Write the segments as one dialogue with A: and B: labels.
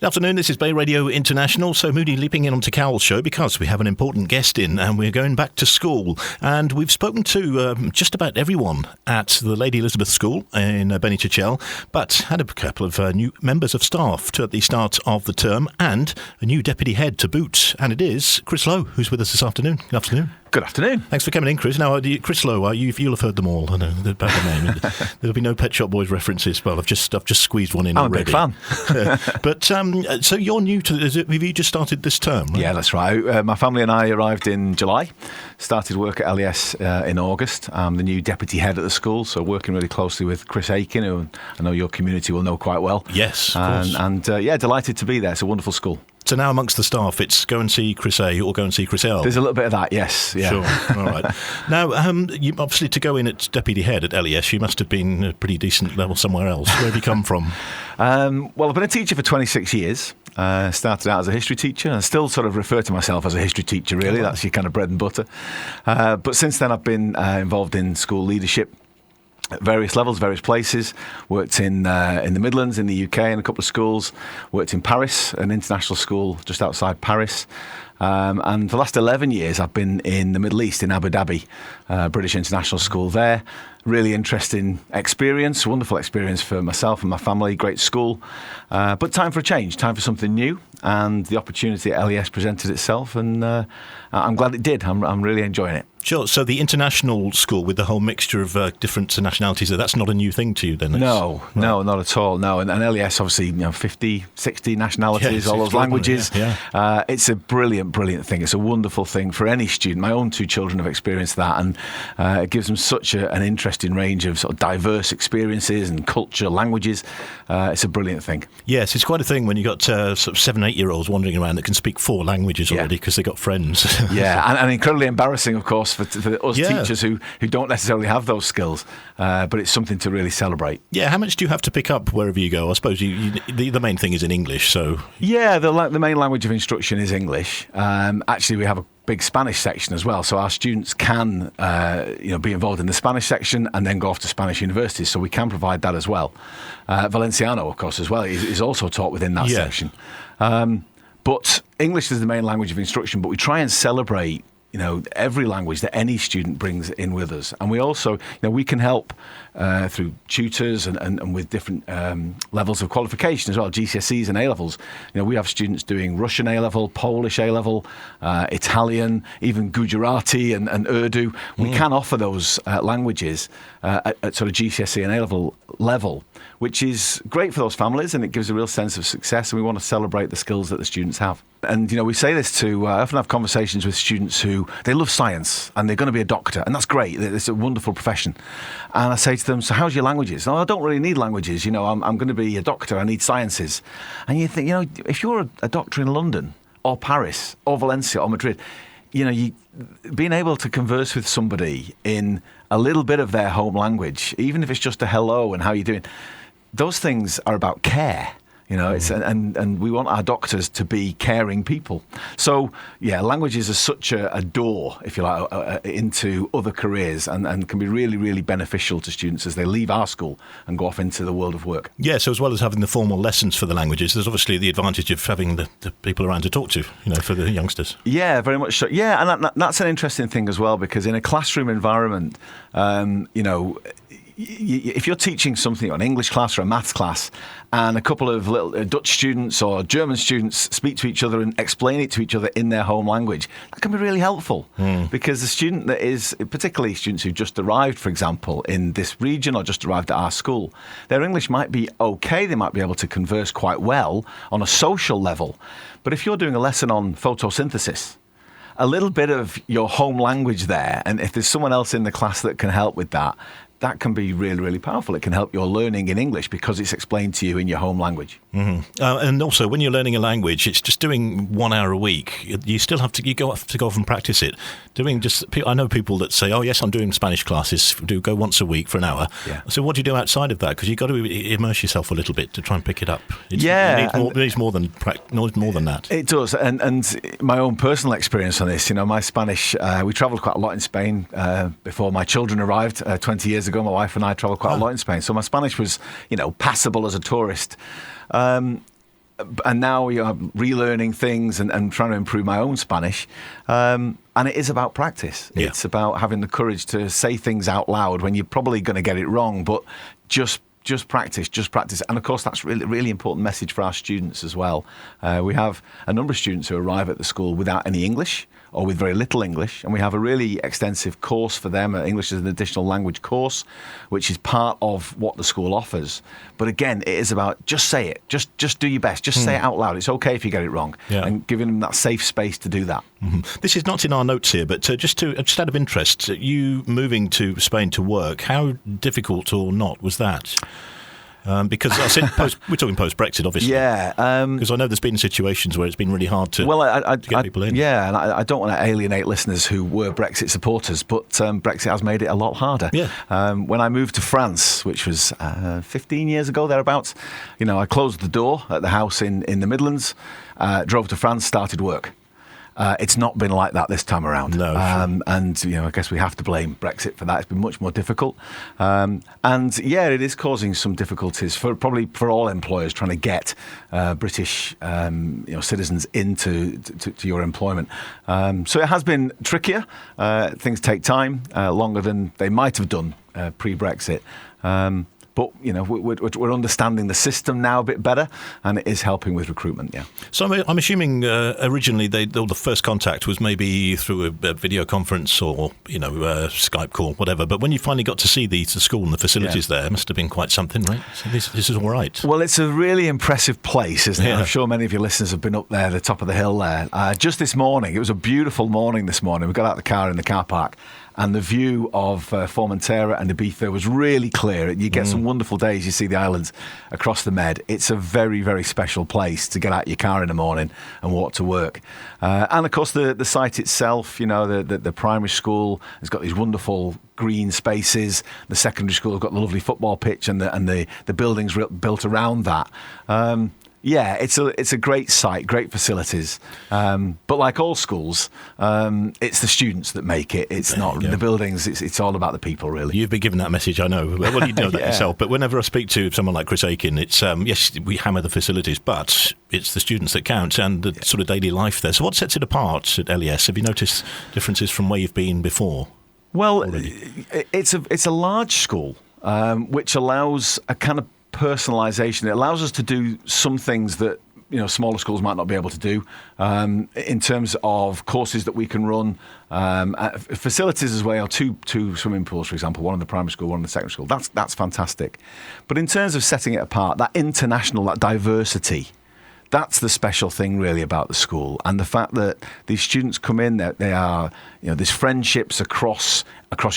A: Good afternoon, this is BayRadio International. So Moody leaping in onto Cowell's show because we have an important guest in and we're going back to school. And we've spoken to just about everyone at the Lady Elizabeth School in Benichachel, but had a couple of new members of staff at the start of the term and a new deputy head to boot. And it is Chris Lowe who's with us this afternoon. Good afternoon.
B: Good afternoon.
A: Thanks for coming in, Chris. Now, Chris Lowe, you'll have heard them all. I know about the name. There'll be no Pet Shop Boys references. Well, I've just squeezed one in already.
B: I'm a big fan.
A: But so you're new to this. Have you just started this term? Right?
B: Yeah, that's right. My family and I arrived in July, started work at LES in August. I'm the new deputy head at the school, so working really closely with Chris Aiken, who I know your community will know quite well.
A: Yes, of course.
B: And delighted to be there. It's a wonderful school.
A: So now amongst the staff, it's go and see Chris A or go and see Chris L.
B: There's a little bit of that, yes. Yeah.
A: Sure. All right. Now, you obviously to go in at deputy head at LES, you must have been a pretty decent level somewhere else. Where have you come from?
B: Well, I've been a teacher for 26 years. Started out as a history teacher. I still sort of refer to myself as a history teacher, really. That's your kind of bread and butter. But since then, I've been involved in school leadership at various levels, various places. Worked in the Midlands, in the UK, in a couple of schools. Worked in Paris, an international school just outside Paris. And for the last 11 years, I've been in the Middle East, in Abu Dhabi, British International School there. Really interesting experience, wonderful experience for myself and my family, great school. But time for a change, time for something new. And the opportunity at LES presented itself, and I'm glad it did. I'm really enjoying it.
A: Sure. So the international school with the whole mixture of different nationalities, that's not a new thing to you then?
B: No, not at all. No, and LES obviously 50, 60 nationalities, all those languages. Yeah. It's a brilliant thing. It's a wonderful thing for any student. My own two children have experienced that, and it gives them such an interesting range of sort of diverse experiences and culture, languages. It's a brilliant thing.
A: Yes, it's quite a thing when you've got sort of 7, 8-year-olds wandering around that can speak 4 languages already because they've got friends.
B: Yeah, and incredibly embarrassing, of course, for us teachers who don't necessarily have those skills, but it's something to really celebrate.
A: Yeah, how much do you have to pick up wherever you go? I suppose the main thing is in English, so... Yeah,
B: the main language of instruction is English. Actually, we have a big Spanish section as well, so our students can be involved in the Spanish section and then go off to Spanish universities, so we can provide that as well. Valenciano, of course, as well, is also taught within that section. But English is the main language of instruction, but we try and celebrate every language that any student brings in with us. And we also, we can help through tutors and with different levels of qualification as well, GCSEs and A-levels. We have students doing Russian A-level, Polish A-level, Italian, even Gujarati and Urdu. We can offer those languages at sort of GCSE and A-level level, which is great for those families, and it gives a real sense of success, and we want to celebrate the skills that the students have. And, we say this to, I often have conversations with students who, they love science and they're going to be a doctor, and that's great. It's a wonderful profession. And I say to them, so how's your languages? Oh, I don't really need languages. I'm going to be a doctor. I need sciences. And you think, if you're a doctor in London or Paris or Valencia or Madrid, being able to converse with somebody in a little bit of their home language, even if it's just a hello and how you doing, those things are about care. It's and we want our doctors to be caring people. So, languages are such a door, if you like, into other careers, and can be really, really beneficial to students as they leave our school and go off into the world of work.
A: Yeah, so as well as having the formal lessons for the languages, there's obviously the advantage of having the people around to talk to, for the youngsters.
B: Yeah, very much so. Yeah, and that's an interesting thing as well, because in a classroom environment, if you're teaching something, an English class or a maths class, and a couple of little Dutch students or German students speak to each other and explain it to each other in their home language, that can be really helpful. Because the student that is, particularly students who just arrived, for example, in this region or just arrived at our school, their English might be okay, they might be able to converse quite well on a social level. But if you're doing a lesson on photosynthesis, a little bit of your home language there, and if there's someone else in the class that can help with that, that can be really, really powerful. It can help your learning in English because it's explained to you in your home language.
A: And also, when you're learning a language, it's just doing 1 hour a week. You still have to go off and practice it. I know people that say, "Oh, yes, I'm doing Spanish classes. Do go once a week for an hour." Yeah. So, what do you do outside of that? Because you've got to immerse yourself a little bit to try and pick it up. It needs more than that.
B: It does. And my own personal experience on this, my Spanish. We travelled quite a lot in Spain before my children arrived 20 years ago. My wife and I travelled quite a lot in Spain, so my Spanish was, passable as a tourist. and now I'm relearning things and trying to improve my own Spanish. And it is about practice.
A: Yeah.
B: It's about having the courage to say things out loud when you're probably going to get it wrong, but just practice. And of course, that's really, really important message for our students as well. We have a number of students who arrive at the school without any English or with very little English, and we have a really extensive course for them, English as an additional language course, which is part of what the school offers. But again, it is about just say it, just do your best, just say it out loud. It's okay if you get it wrong, and giving them that safe space to do that.
A: This is not in our notes here, but just out of interest, you moving to Spain to work, how difficult or not was that? Because I said we're talking post-Brexit, obviously.
B: Yeah.
A: Because I know there's been situations where it's been really hard to, to get people in.
B: Yeah, and I don't want to alienate listeners who were Brexit supporters, but Brexit has made it a lot harder.
A: Yeah.
B: When I moved to France, which was 15 years ago, thereabouts, I closed the door at the house in the Midlands, drove to France, started work. It's not been like that this time around.
A: No, sure.
B: And, I guess we have to blame Brexit for that. It's been much more difficult. And, yeah, it is causing some difficulties probably for all employers trying to get British citizens into your employment. So it has been trickier. Things take time, longer than they might have done pre-Brexit. But, we're understanding the system now a bit better, and it is helping with recruitment, yeah.
A: So I'm assuming originally the first contact was maybe through a video conference or, Skype call, whatever. But when you finally got to see the school and the facilities there, it must have been quite something, right? So this is all right.
B: Well, it's a really impressive place, isn't it? I'm sure many of your listeners have been up there, the top of the hill there. Just this morning, it was a beautiful morning this morning. We got out of the car in the car park, and the view of Formentera and Ibiza was really clear. You get some wonderful days. You see the islands across the Med. It's a very, very special place to get out your car in the morning and walk to work. And of course, the site itself, the primary school has got these wonderful green spaces. The secondary school has got the lovely football pitch and the buildings built around that. Yeah, it's a great site, great facilities. But like all schools, it's the students that make it. It's not the buildings. It's all about the people, really.
A: You've been given that message, I know. Well, you know that yourself. But whenever I speak to someone like Chris Aiken, it's, yes, we hammer the facilities, but it's the students that count and the sort of daily life there. So what sets it apart at LES? Have you noticed differences from where you've been before?
B: Well, it's a large school, which allows a kind of personalisation. It allows us to do some things that smaller schools might not be able to do, in terms of courses that we can run, facilities as well. Two swimming pools, for example, one in the primary school, one in the secondary school. That's fantastic. But in terms of setting it apart, that international, that diversity, that's the special thing really about the school, and the fact that these students come in, they are, there's friendships across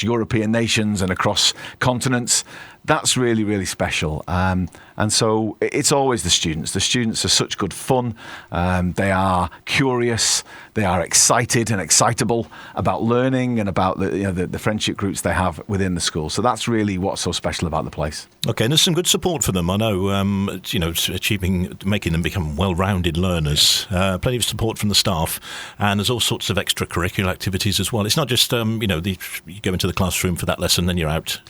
B: European nations and across continents. That's really, really special. And so it's always the students. The students are such good fun. They are curious. They are excited and excitable about learning and about the friendship groups they have within the school. So that's really what's so special about the place.
A: Okay, and there's some good support for them. I know, making them become well-rounded learners. Plenty of support from the staff, and there's all sorts of extracurricular activities as well. It's not just you go into the classroom for that lesson, then you're out.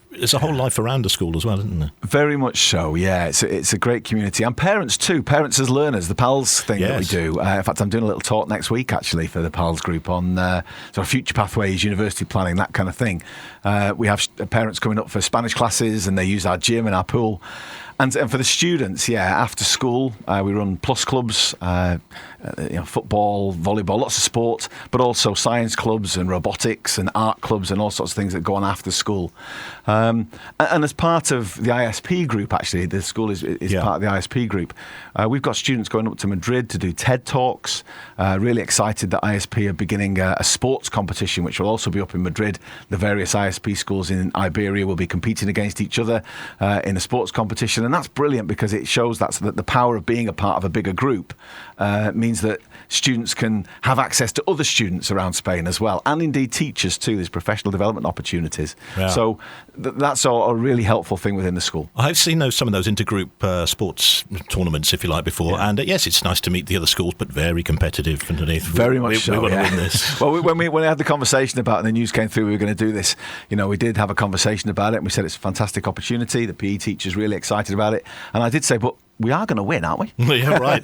A: There's a whole life around the school as well, isn't there?
B: Very much so, yeah. It's a great community. And parents too, parents as learners, the PALS thing that we do. In fact, I'm doing a little talk next week, actually, for the PALS group on sort of future pathways, university planning, that kind of thing. We have parents coming up for Spanish classes, and they use our gym and our pool. And for the students, after school, we run plus clubs, football, volleyball, lots of sport, but also science clubs and robotics and art clubs and all sorts of things that go on after school. And as part of the ISP group, actually, the school is part of the ISP group. We've got students going up to Madrid to do TED Talks. Really excited that ISP are beginning a sports competition, which will also be up in Madrid. The various ISP schools in Iberia will be competing against each other in a sports competition. And that's brilliant because it shows that the power of being a part of a bigger group means that students can have access to other students around Spain as well, and indeed teachers too. There's professional development opportunities. Yeah. So that's a really helpful thing within the school.
A: I've seen some of those intergroup sports tournaments, if you like, before, and yes, it's nice to meet the other schools, but very competitive underneath.
B: Very much so.
A: We want to win this.
B: Well, when we had the conversation about it and the news came through, we were going to do this. We did have a conversation about it, and we said it's a fantastic opportunity. The PE teacher's really excited about it, and I did say, but we are going to win, aren't we?
A: Yeah, right.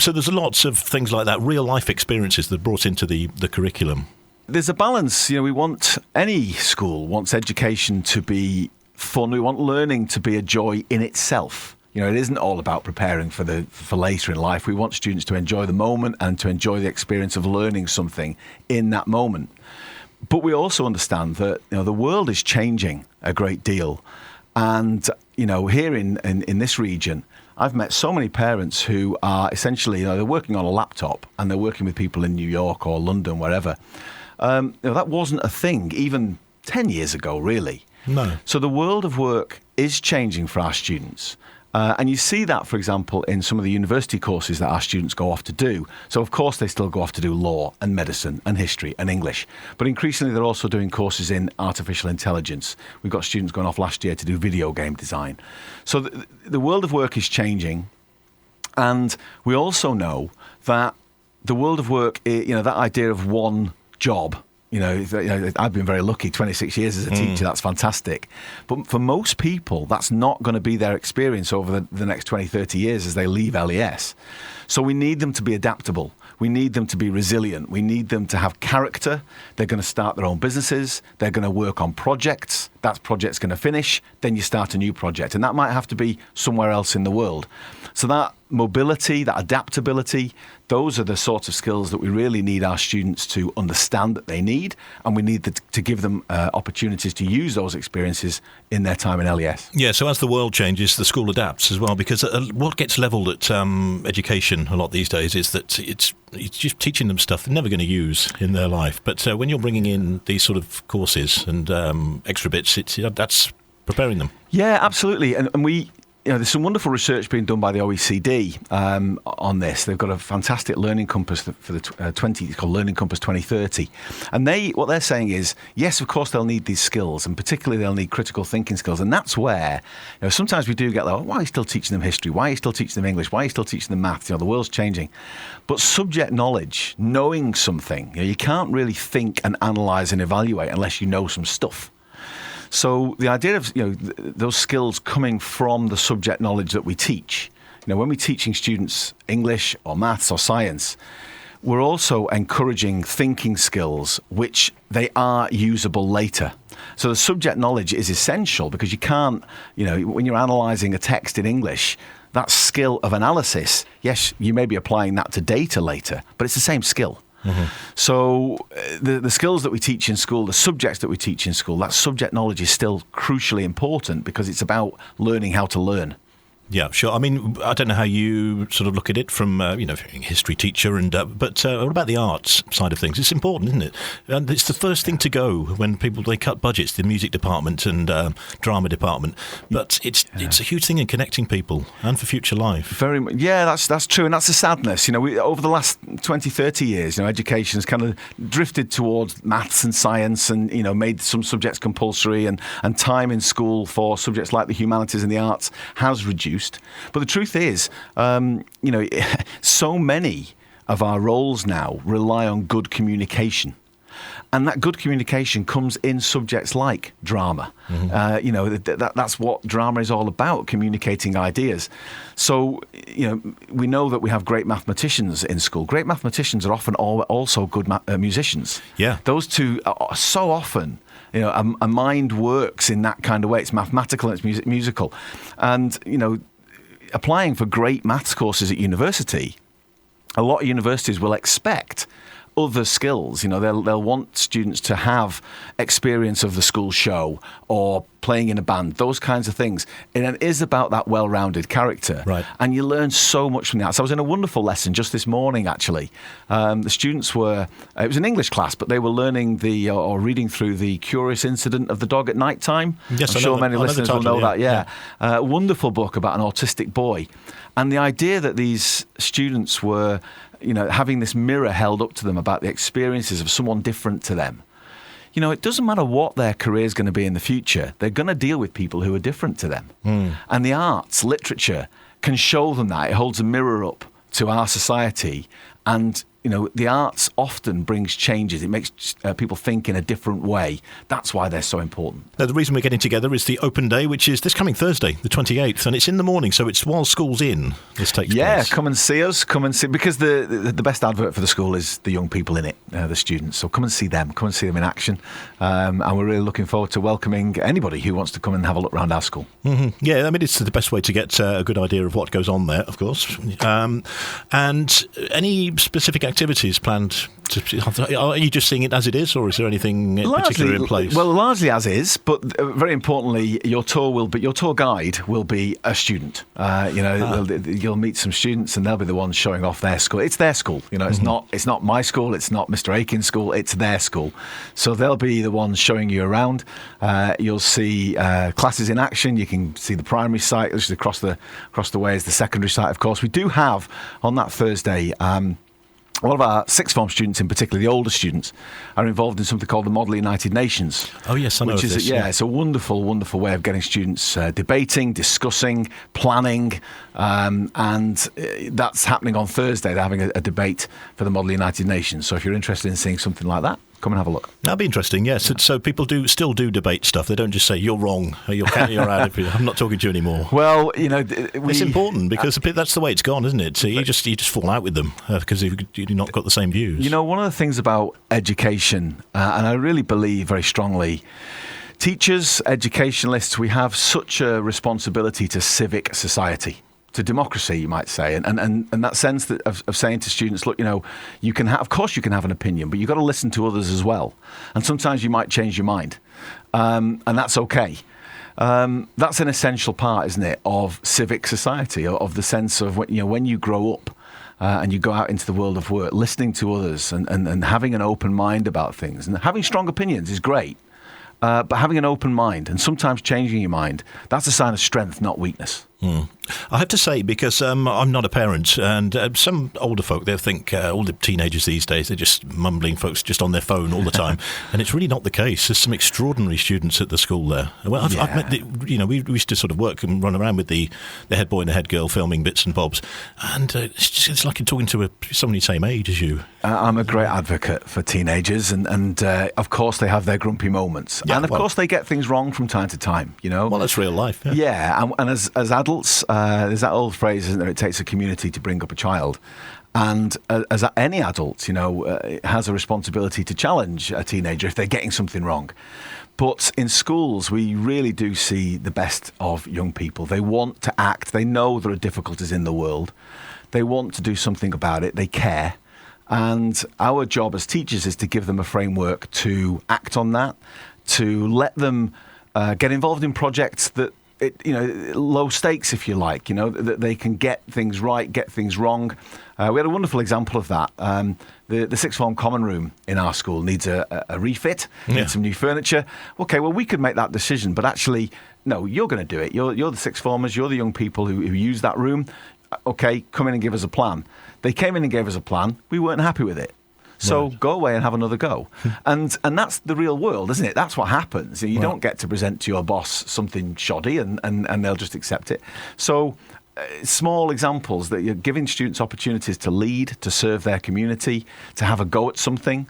A: So there's lots of things like that, real life experiences that are brought into the curriculum.
B: There's a balance. We want, any school wants education to be fun. We want learning to be a joy in itself. It isn't all about preparing for later in life. We want students to enjoy the moment and to enjoy the experience of learning something in that moment. But we also understand that the world is changing a great deal. And, here in this region, I've met so many parents who are essentially, they're working on a laptop and they're working with people in New York or London, wherever. That wasn't a thing even 10 years ago, really.
A: No.
B: So the world of work is changing for our students. And you see that, for example, in some of the university courses that our students go off to do. So, of course, they still go off to do law and medicine and history and English. But increasingly, they're also doing courses in artificial intelligence. We've got students going off last year to do video game design. So the world of work is changing. And we also know that the world of work, that idea of one job, I've been very lucky, 26 years as a teacher, that's fantastic. But for most people, that's not going to be their experience over the next 20, 30 years as they leave LES. So we need them to be adaptable. We need them to be resilient. We need them to have character. They're going to start their own businesses. They're going to work on projects. That project's going to finish. Then you start a new project. And that might have to be somewhere else in the world. So that mobility, that adaptability, those are the sorts of skills that we really need our students to understand that they need, and we need to give them opportunities to use those experiences in their time in LES.
A: Yeah, so as the world changes, the school adapts as well, because what gets levelled at education a lot these days is that it's just teaching them stuff they're never going to use in their life. But when you're bringing in these sort of courses and extra bits, that's preparing them.
B: Yeah, absolutely. And we... there's some wonderful research being done by the OECD on this. They've got a fantastic learning compass for the it's called Learning Compass 2030. And what they're saying is, yes, of course, they'll need these skills, and particularly they'll need critical thinking skills. And that's where, sometimes we do get like, why are you still teaching them history? Why are you still teaching them English? Why are you still teaching them maths? The world's changing. But subject knowledge, knowing something, you can't really think and analyse and evaluate unless you know some stuff. So the idea of those skills coming from the subject knowledge that we teach, when we're teaching students English or maths or science, we're also encouraging thinking skills which they are usable later. So the subject knowledge is essential because you can't, when you're analysing a text in English, that skill of analysis, yes, you may be applying that to data later, but it's the same skill. Mm-hmm. So the skills that we teach in school, the subjects that we teach in school, that subject knowledge is still crucially important because it's about learning how to learn.
A: Yeah, sure. I mean, I don't know how you sort of look at it from, history teacher, but what about the arts side of things? It's important, isn't it? And it's the first thing to go when they cut budgets, the music department and drama department. But it's a huge thing in connecting people and for future life.
B: Very much. Yeah, that's true. And that's the sadness. Over the last 20, 30 years, education has kind of drifted towards maths and science and, made some subjects compulsory and time in school for subjects like the humanities and the arts has reduced. But the truth is, so many of our roles now rely on good communication. And that good communication comes in subjects like drama. Mm-hmm. That's what drama is all about, communicating ideas. So, we know that we have great mathematicians in school. Great mathematicians are often also good musicians.
A: Yeah.
B: Those two are so often... a mind works in that kind of way. It's mathematical and it's musical. And, applying for great maths courses at university, a lot of universities will expect other skills. They'll want students to have experience of the school show or playing in a band, those kinds of things. And it is about that well-rounded character.
A: Right. And
B: you learn so much from that. So I was in a wonderful lesson just this morning, actually. The students were, it was an English class, but they were learning or reading through the curious incident of the dog at night time.
A: Yes,
B: I'm sure many listeners will know that. Yeah. A wonderful book about an autistic boy. And the idea that these students were, having this mirror held up to them about the experiences of someone different to them. It doesn't matter what their career is going to be in the future. They're going to deal with people who are different to them. Mm. And the arts, literature, can show them that. It holds a mirror up to our society And the arts often brings changes. It makes people think in a different way. That's why they're so important.
A: Now, the reason we're getting together is the open day, which is this coming Thursday, the 28th, and it's in the morning, so it's while school's in. This takes place.
B: Yeah, come and see us. Come and see, because the best advert for the school is the young people in it, the students. So come and see them. Come and see them in action. And we're really looking forward to welcoming anybody who wants to come and have a look around our school.
A: Mm-hmm. Yeah, I mean, it's the best way to get a good idea of what goes on there, of course. And any specific activities planned? Are you just seeing it as it is, or is there anything particular in place?
B: Well, largely as is, but very importantly, your tour guide will be a student. You'll meet some students, and they'll be the ones showing off their school. It's their school. It's not my school. It's not Mr. Aiken's school. It's their school. So they'll be the ones showing you around. You'll see classes in action. You can see the primary site, which is across the way is the secondary site. Of course, we do have on that Thursday. All of our sixth form students, in particular, the older students, are involved in something called the Model United Nations.
A: Oh, yes, I know
B: which
A: of
B: is
A: this.
B: It's a wonderful, wonderful way of getting students debating, discussing, planning, and that's happening on Thursday. They're having a debate for the Model United Nations. So if you're interested in seeing something like that, come and have a look.
A: That'd be interesting, yes. So people still do debate stuff. They don't just say, you're wrong, you're out, I'm not talking to you anymore.
B: Well,
A: it's important because that's the way it's gone, isn't it? So you just fall out with them because you've not got the same views.
B: One of the things about education, and I really believe very strongly, teachers, educationalists, we have such a responsibility to civic society. To democracy, you might say, and that sense that of saying to students, look, you can of course you can have an opinion, but you've got to listen to others as well, and sometimes you might change your mind, and that's okay. That's an essential part, isn't it, of civic society, of the sense of when you grow up and you go out into the world of work, listening to others and having an open mind about things, and having strong opinions is great. But having an open mind and sometimes changing your mind, that's a sign of strength, not weakness.
A: I have to say, because I'm not a parent, and some older folk, they'll think all the teenagers these days, they're just mumbling folks just on their phone all the time, and it's really not the case. There's some extraordinary students at the school there. Well, I've met we used to sort of work and run around with the head boy and the head girl filming bits and bobs, and it's like you're talking to somebody the same age as you.
B: I'm a great advocate for teenagers, and of course they have their grumpy moments, and of course they get things wrong from time to time.
A: Well, that's real life.
B: Yeah, and as adults, there's that old phrase, isn't there? It takes a community to bring up a child. And as any adult, has a responsibility to challenge a teenager if they're getting something wrong. But in schools, we really do see the best of young people. They want to act. They know there are difficulties in the world. They want to do something about it. They care. And our job as teachers is to give them a framework to act on that, to let them get involved in projects that, low stakes, if you like, that they can get things right, get things wrong. We had a wonderful example of that. The sixth form common room in our school needs a refit, needs some new furniture. Okay, well, we could make that decision, but actually, no, you're going to do it. You're the sixth formers, you're the young people who use that room. Okay, come in and give us a plan. They came in and gave us a plan. We weren't happy with it. So go away and have another go. And that's the real world, isn't it? That's what happens. You don't get to present to your boss something shoddy and they'll just accept it. So small examples that you're giving students opportunities to lead, to serve their community, to have a go at something.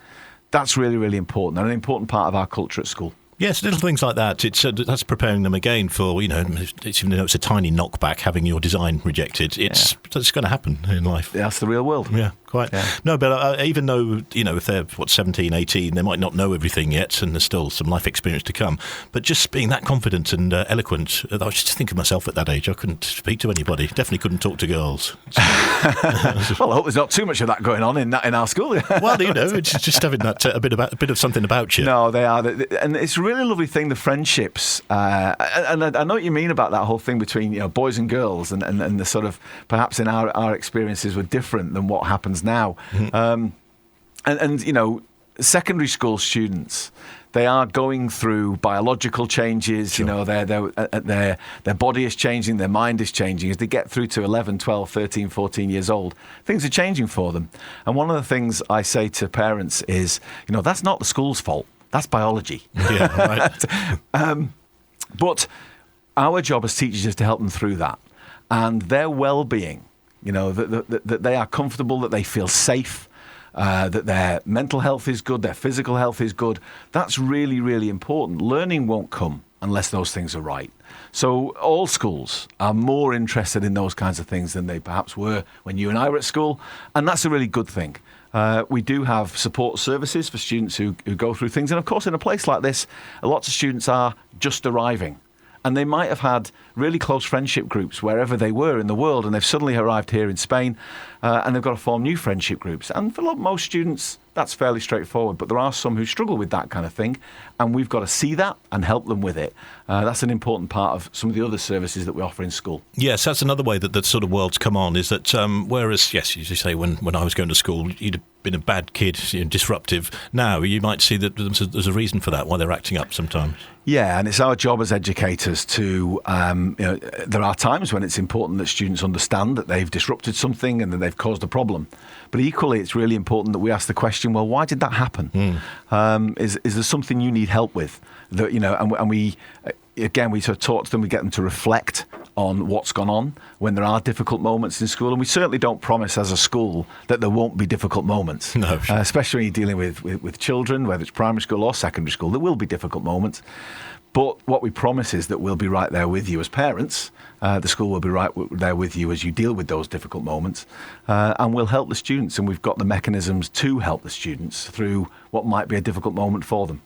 B: That's really, really important and an important part of our culture at school.
A: Yes, little things like that. That's preparing them again for, even though it's a tiny knockback, having your design rejected. It's going to happen in life.
B: That's the real world.
A: Yeah, quite. Yeah. No, but even though, if they're, 17, 18, they might not know everything yet and there's still some life experience to come. But just being that confident and eloquent, I was just thinking of myself at that age. I couldn't speak to anybody. Definitely couldn't talk to girls.
B: Well, I hope there's not too much of that going on in our school.
A: Well, it's just having that a bit of something about you.
B: No, they are. And it's a really lovely thing, the friendships. And I know what you mean about that whole thing between boys and girls and the sort of, perhaps in our experiences were different than what happens now. And secondary school students, they are going through biological changes. Sure. Their body is changing, their mind is changing. As they get through to 11, 12, 13, 14 years old, things are changing for them. And one of the things I say to parents is, that's not the school's fault. That's biology.
A: Yeah, right.
B: But our job as teachers is to help them through that. And their well-being that they are comfortable, that they feel safe, that their mental health is good, their physical health is good. That's really, really important. Learning won't come unless those things are right. So all schools are more interested in those kinds of things than they perhaps were when you and I were at school, and that's a really good thing. We do have support services for students who go through things, and of course in a place like this, lots of students are just arriving. And they might have had really close friendship groups wherever they were in the world, and they've suddenly arrived here in Spain, and they've got to form new friendship groups. And for most students, that's fairly straightforward. But there are some who struggle with that kind of thing, and we've got to see that and help them with it. That's an important part of some of the other services that we offer in school. Yes,
A: that's another way that sort of world's come on, is that whereas, yes, as you say, when I was going to school, you'd have been a bad kid, disruptive. Now you might see that there's a reason for that, why they're acting up sometimes.
B: Yeah, and it's our job as educators to, there are times when it's important that students understand that they've disrupted something and that they've caused a problem. But equally, it's really important that we ask the question, well, why did that happen? Is there something you need help with? That, and we sort of talk to them, we get them to reflect on what's gone on when there are difficult moments in school. And we certainly don't promise as a school that there won't be difficult moments.
A: No.
B: Especially when you're dealing with children, whether it's primary school or secondary school, there will be difficult moments. But what we promise is that we'll be right there with you as parents. The school will be right there with you as you deal with those difficult moments. And we'll help the students. And we've got the mechanisms to help the students through what might be a difficult moment for them.